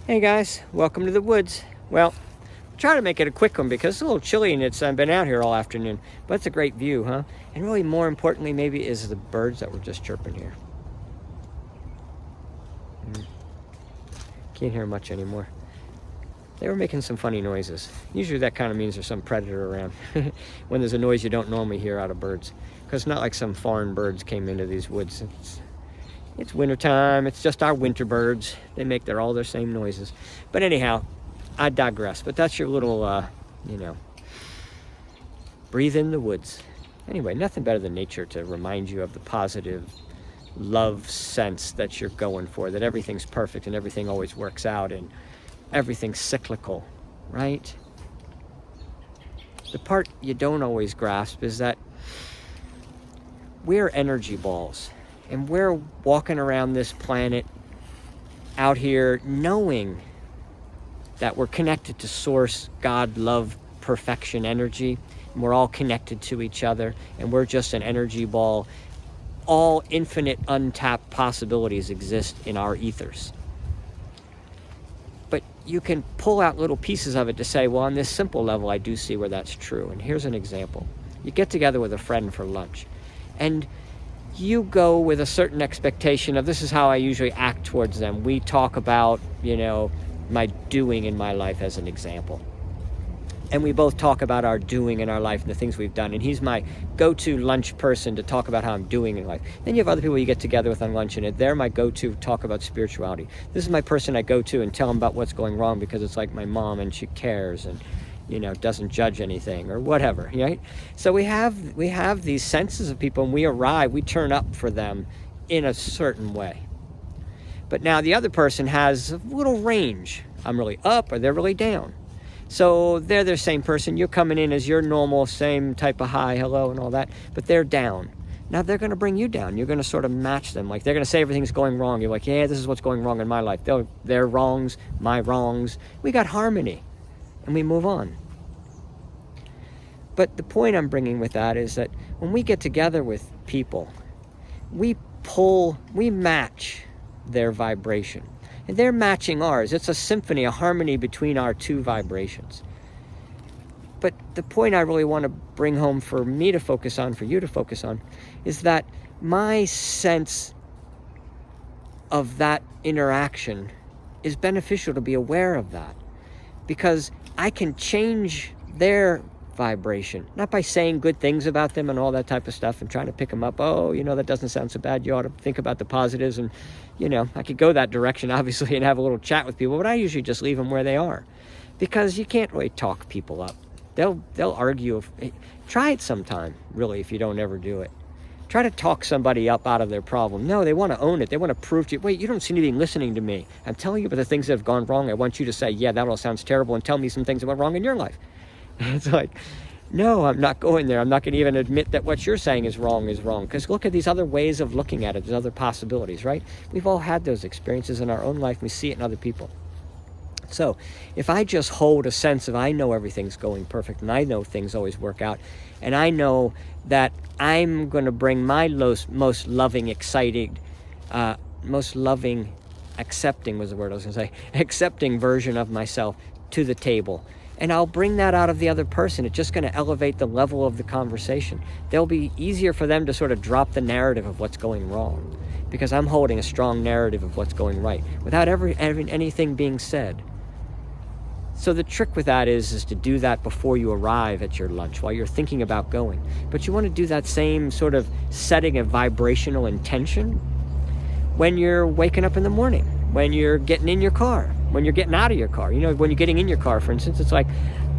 Hey guys, welcome to the woods. Well, try to make it a quick one because it's a little chilly and I've been out here all afternoon, but it's a great view, huh? And really more importantly maybe is the birds that were just chirping here. Can't hear much anymore. They were making some funny noises. Usually that kind of means there's some predator around when there's a noise you don't normally hear out of birds. Because it's not like some foreign birds came into these woods. It's wintertime, it's just our winter birds. They make all their same noises. But anyhow, I digress. But that's your little, breathe in the woods. Anyway, nothing better than nature to remind you of the positive love sense that you're going for, that everything's perfect and everything always works out and everything's cyclical, right? The part you don't always grasp is that we're energy balls. And we're walking around this planet out here knowing that we're connected to source, God, love, perfection, energy. And we're all connected to each other. And we're just an energy ball. All infinite untapped possibilities exist in our ethers. But you can pull out little pieces of it to say, well, on this simple level, I do see where that's true. And here's an example. You get together with a friend for lunch. And you go with a certain expectation of this is how I usually act towards them. We talk about, my doing in my life as an example. And we both talk about our doing in our life and the things we've done. And he's my go-to lunch person to talk about how I'm doing in life. Then you have other people you get together with on lunch, and they're my go-to talk about spirituality. This is my person I go to and tell them about what's going wrong because it's like my mom and she cares and doesn't judge anything or whatever, right? So we have these senses of people, and we turn up for them in a certain way. But now the other person has a little range. I'm really up or they're really down. So they're the same person. You're coming in as your normal, same type of hi, hello, and all that, but they're down. Now they're going to bring you down. You're going to sort of match them. Like they're going to say everything's going wrong. You're like, yeah, this is what's going wrong in my life. Their wrongs, my wrongs. We got harmony. And we move on. But the point I'm bringing with that is that when we get together with people, we match their vibration. And they're matching ours. It's a symphony, a harmony between our two vibrations. But the point I really want to bring home for me to focus on, for you to focus on, is that my sense of that interaction is beneficial to be aware of that. Because I can change their vibration, not by saying good things about them and all that type of stuff and trying to pick them up. Oh, that doesn't sound so bad. You ought to think about the positives. And, I could go that direction, obviously, and have a little chat with people, but I usually just leave them where they are because you can't really talk people up. They'll argue. Try it sometime, really, if you don't ever do it. Try to talk somebody up out of their problem. No, they want to own it. They want to prove to you, wait, you don't seem to be listening to me. I'm telling you about the things that have gone wrong. I want you to say, yeah, that all sounds terrible, and tell me some things that went wrong in your life. It's like, no, I'm not going there. I'm not going to even admit that what you're saying is wrong. Because look at these other ways of looking at it. There's other possibilities, right? We've all had those experiences in our own life. We see it in other people. So if I just hold a sense of I know everything's going perfect and I know things always work out, and I know that I'm going to bring my most loving, exciting, accepting was the word I was going to say, accepting version of myself to the table. And I'll bring that out of the other person. It's just going to elevate the level of the conversation. They'll be easier for them to sort of drop the narrative of what's going wrong because I'm holding a strong narrative of what's going right without anything being said. So the trick with that is to do that before you arrive at your lunch, while you're thinking about going. But you want to do that same sort of setting of vibrational intention when you're waking up in the morning, when you're getting in your car, when you're getting out of your car. When you're getting in your car, for instance, it's like,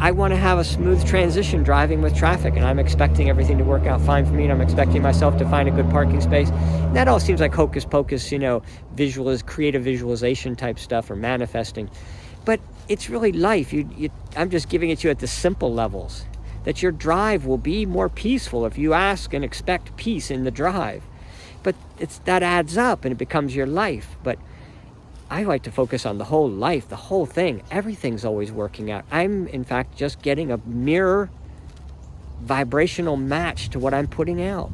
I want to have a smooth transition driving with traffic, and I'm expecting everything to work out fine for me, and I'm expecting myself to find a good parking space. And that all seems like hocus pocus, creative visualization type stuff or manifesting. But it's really life. I'm just giving it to you at the simple levels, that your drive will be more peaceful if you ask and expect peace in the drive. But that adds up and it becomes your life. But I like to focus on the whole life, the whole thing. Everything's always working out. I'm, in fact, just getting a mirror vibrational match to what I'm putting out.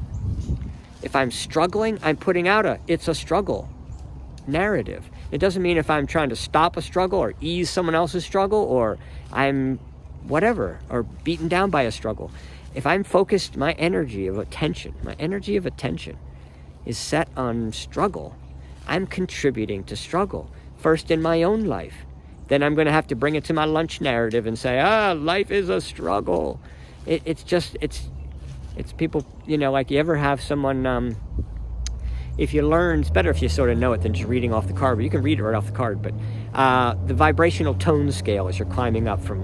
If I'm struggling, I'm putting out it's a struggle narrative. It doesn't mean if I'm trying to stop a struggle or ease someone else's struggle, or I'm whatever, or beaten down by a struggle. If I'm focused, my energy of attention is set on struggle, I'm contributing to struggle. First in my own life. Then I'm going to have to bring it to my lunch narrative and say, life is a struggle. It's people, like you ever have someone, if you learn, it's better if you sort of know it than just reading off the card, but you can read it right off the card. But the vibrational tone scale as you're climbing up from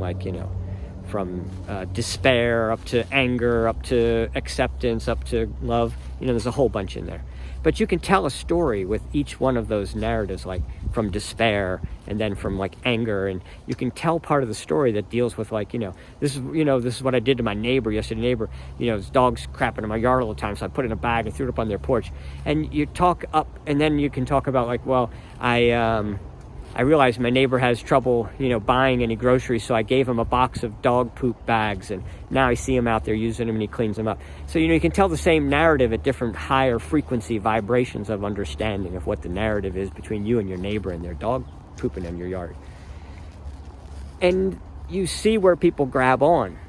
from despair up to anger, up to acceptance, up to love, there's a whole bunch in there. But you can tell a story with each one of those narratives, like from despair and then from like anger, and you can tell part of the story that deals with this is what I did to my neighbor yesterday. His dog's crapping in my yard all the time, so I put it in a bag and threw it up on their porch. And you talk up, and then you can talk about I realized my neighbor has trouble, buying any groceries, so I gave him a box of dog poop bags, and now I see him out there using them and he cleans them up. So, you can tell the same narrative at different higher frequency vibrations of understanding of what the narrative is between you and your neighbor and their dog pooping in your yard. And you see where people grab on.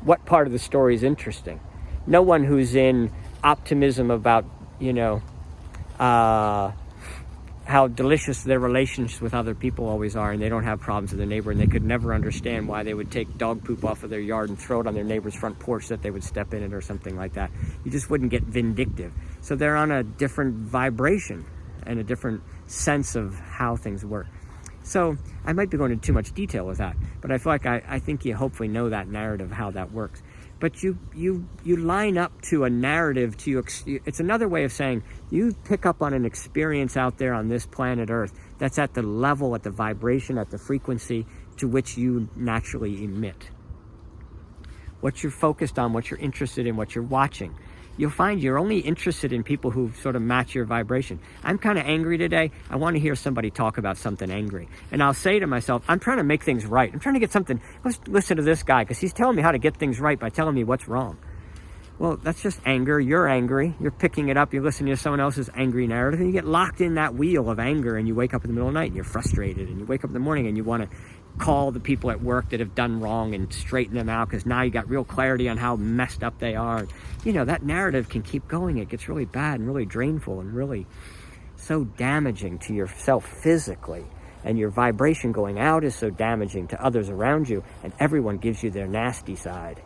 What part of the story is interesting? No one who's in optimism about, how delicious their relationships with other people always are, and they don't have problems with their neighbor, and they could never understand why they would take dog poop off of their yard and throw it on their neighbor's front porch that they would step in it or something like that. You just wouldn't get vindictive. So they're on a different vibration and a different sense of how things work. So I might be going into too much detail with that, but I feel like I think you hopefully know that narrative, how that works. But you line up to a narrative it's another way of saying you pick up on an experience out there on this planet Earth that's at the level, at the vibration, at the frequency to which you naturally emit. What you're focused on, what you're interested in, what you're watching. You'll find you're only interested in people who sort of match your vibration. I'm kind of angry today. I want to hear somebody talk about something angry. And I'll say to myself, I'm trying to make things right. I'm trying to get something. Let's listen to this guy because he's telling me how to get things right by telling me what's wrong. Well, that's just anger. You're angry. You're picking it up. You're listening to someone else's angry narrative, and you get locked in that wheel of anger, and you wake up in the middle of the night and you're frustrated, and you wake up in the morning and you want to call the people at work that have done wrong and straighten them out because now you got real clarity on how messed up they are. That narrative can keep going. It gets really bad and really drainful and really so damaging to yourself physically, and your vibration going out is so damaging to others around you, and everyone gives you their nasty side.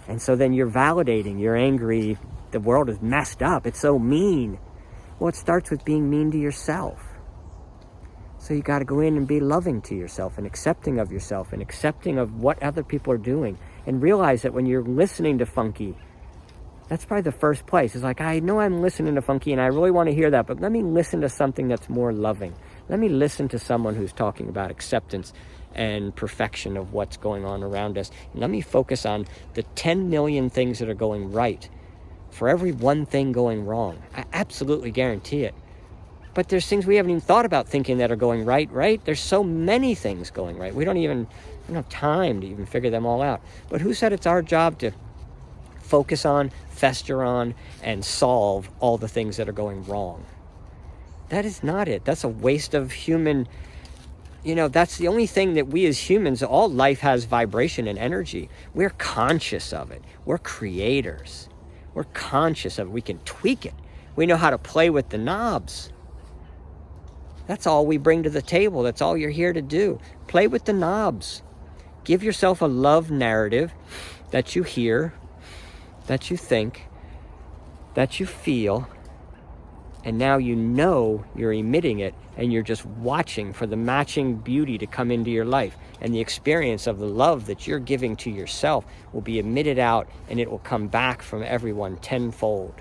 And so then you're validating, you're angry, the world is messed up, it's so mean. Well, it starts with being mean to yourself. So you got to go in and be loving to yourself and accepting of yourself and accepting of what other people are doing, and realize that when you're listening to Funky, that's probably the first place. It's like, I know I'm listening to Funky and I really want to hear that, but let me listen to something that's more loving. Let me listen to someone who's talking about acceptance and perfection of what's going on around us. And let me focus on the 10 million things that are going right for every one thing going wrong. I absolutely guarantee it. But there's things we haven't even thought about thinking that are going right? There's so many things going right. We don't have time to even figure them all out. But who said it's our job to focus on, fester on, and solve all the things that are going wrong? That is not it. That's a waste of human. That's the only thing that we as humans, all life has vibration and energy. We're conscious of it. We're creators. We're conscious of it. We can tweak it. We know how to play with the knobs. That's all we bring to the table. That's all you're here to do. Play with the knobs. Give yourself a love narrative that you hear, that you think, that you feel, and now you're emitting it, and you're just watching for the matching beauty to come into your life. And the experience of the love that you're giving to yourself will be emitted out, and it will come back from everyone tenfold.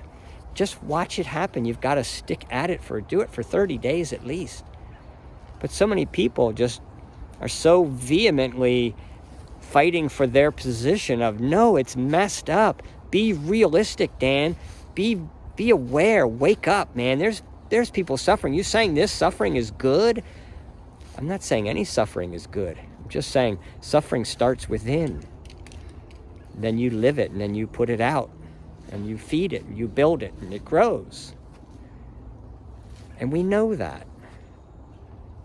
Just watch it happen. You've got to stick at it do it for 30 days at least. But so many people just are so vehemently fighting for their position of, no, it's messed up. Be realistic, Dan. Be aware. Wake up, man. There's people suffering. You saying this suffering is good? I'm not saying any suffering is good. I'm just saying suffering starts within. Then you live it, and then you put it out. And you feed it, and you build it, and it grows. And we know that.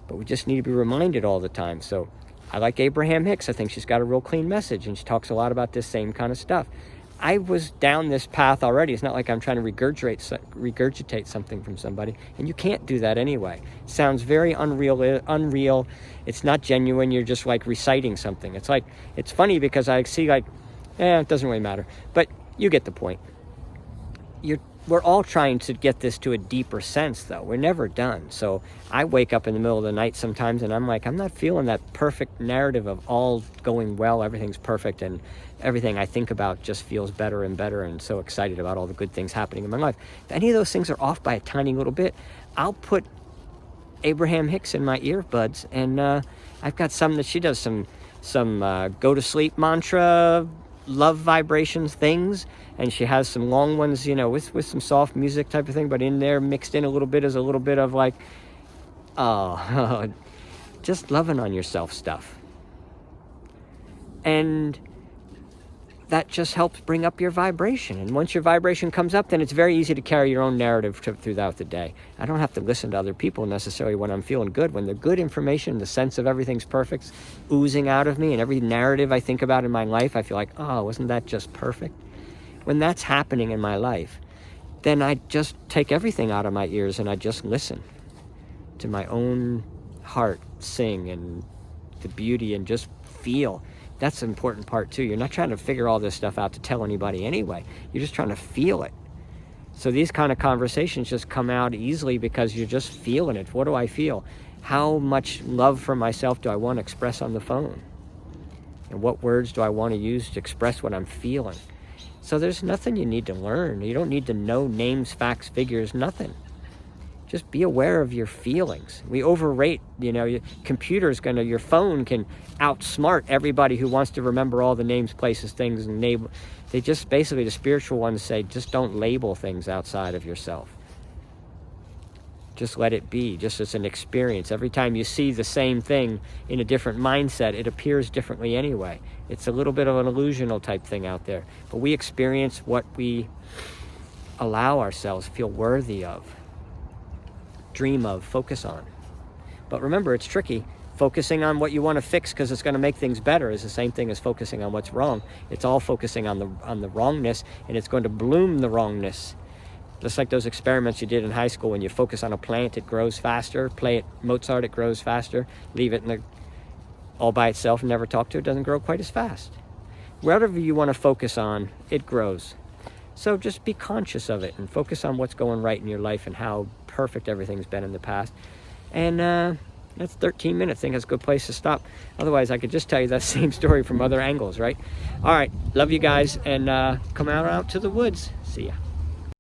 but we just need to be reminded all the time. So I like Abraham Hicks. I think she's got a real clean message, and she talks a lot about this same kind of stuff. I was down this path already. It's not like I'm trying to regurgitate something from somebody, and you can't do that anyway. It sounds very unreal. It's not genuine. You're just like reciting something. It's like, it's funny because I see like, it doesn't really matter, but you get the point. We're all trying to get this to a deeper sense, though. We're never done. So I wake up in the middle of the night sometimes, and I'm like, I'm not feeling that perfect narrative of all going well, everything's perfect, and everything I think about just feels better and better, and so excited about all the good things happening in my life. If any of those things are off by a tiny little bit, I'll put Abraham Hicks in my earbuds, and I've got some that she does some go to sleep mantra, love vibrations things, and she has some long ones, you know, with some soft music type of thing, but in there mixed in a little bit is a little bit of like, just loving on yourself stuff. And that just helps bring up your vibration. And once your vibration comes up, then it's very easy to carry your own narrative throughout the day. I don't have to listen to other people necessarily when I'm feeling good. When the good information, the sense of everything's perfect, oozing out of me, and every narrative I think about in my life, I feel like, wasn't that just perfect? When that's happening in my life, then I just take everything out of my ears and I just listen to my own heart sing and the beauty and just feel. That's the important part too. You're not trying to figure all this stuff out to tell anybody anyway. You're just trying to feel it. So these kind of conversations just come out easily because you're just feeling it. What do I feel? How much love for myself do I want to express on the phone? And what words do I want to use to express what I'm feeling? So there's nothing you need to learn. You don't need to know names, facts, figures, nothing. Just be aware of your feelings. We overrate, your phone can outsmart everybody who wants to remember all the names, places, things, and name. They just basically, the spiritual ones say, just don't label things outside of yourself. Just let it be, just as an experience. Every time you see the same thing in a different mindset, it appears differently anyway. It's a little bit of an illusional type thing out there. But we experience what we allow ourselves feel worthy of, dream of, focus on. But remember, it's tricky. Focusing on what you want to fix because it's going to make things better is the same thing as focusing on what's wrong. It's all focusing on the wrongness, and it's going to bloom the wrongness. Just like those experiments you did in high school, when you focus on a plant, it grows faster. Play it Mozart, it grows faster. Leave it all by itself and never talk to it, doesn't grow quite as fast. Whatever you want to focus on, it grows. So just be conscious of it and focus on what's going right in your life and how perfect everything's been in the past. And that's 13 minutes. I think that's a good place to stop. Otherwise, I could just tell you that same story from other angles, right? All right. Love you guys, and come out to the woods. See ya.